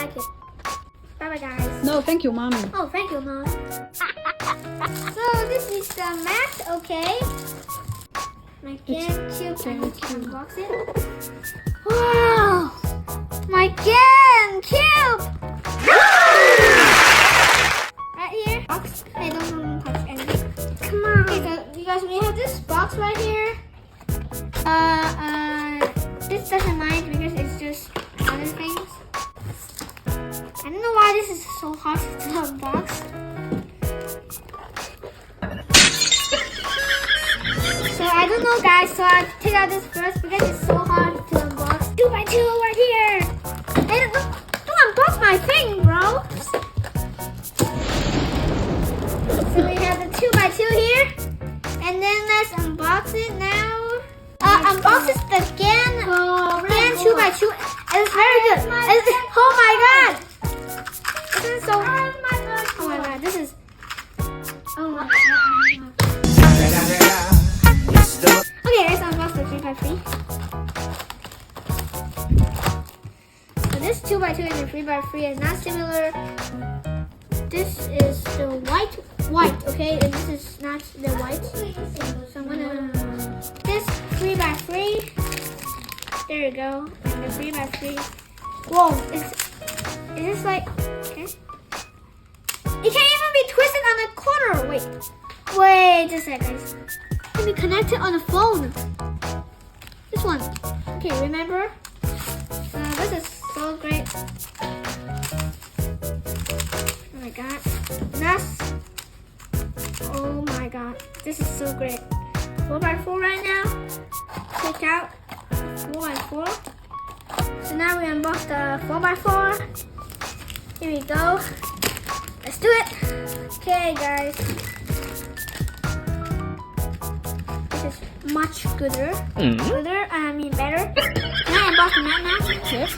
like it. Bye bye, guys. No, thank you, mommy. Oh, thank you, Mom. So this is the mat, okay? My GAN cube. I need to unbox it. Wow! My GAN cube! Right here. Box. Hey, don't touch anything. Come on. Okay, so you guys, we have this box right here. This doesn't mind because it's just other things. I don't know why this is so hard to unbox. So I don't know, guys. So I take out this first because it's so hard to unbox. 2x2 right here. Hey, don't unbox my thing, bro. So we have the 2x2 here, and then let's unbox it now. Unbox is the GAN 2x2. It's very good. Oh my god. This is so. Oh my god. This is. Oh my god. Okay, let's unbox the 3x3. So this 2x2 and the 3x3 is not similar. This is the white, okay? And this is not the white. So I'm gonna. This 3x3. There you go. And the 3x3. Whoa, is this like. Okay. It can't even be twisted on the corner. Wait a second. It can be connected on the phone. This one. Okay, remember? This is so great. Oh my god. Oh my god. This is so great. 4x4 right now. Take out 4x4. So now we unbox the 4x4. Here we go. Let's do it. Okay, guys. This is much gooder. Better. Can I unbox the mat now? Yes.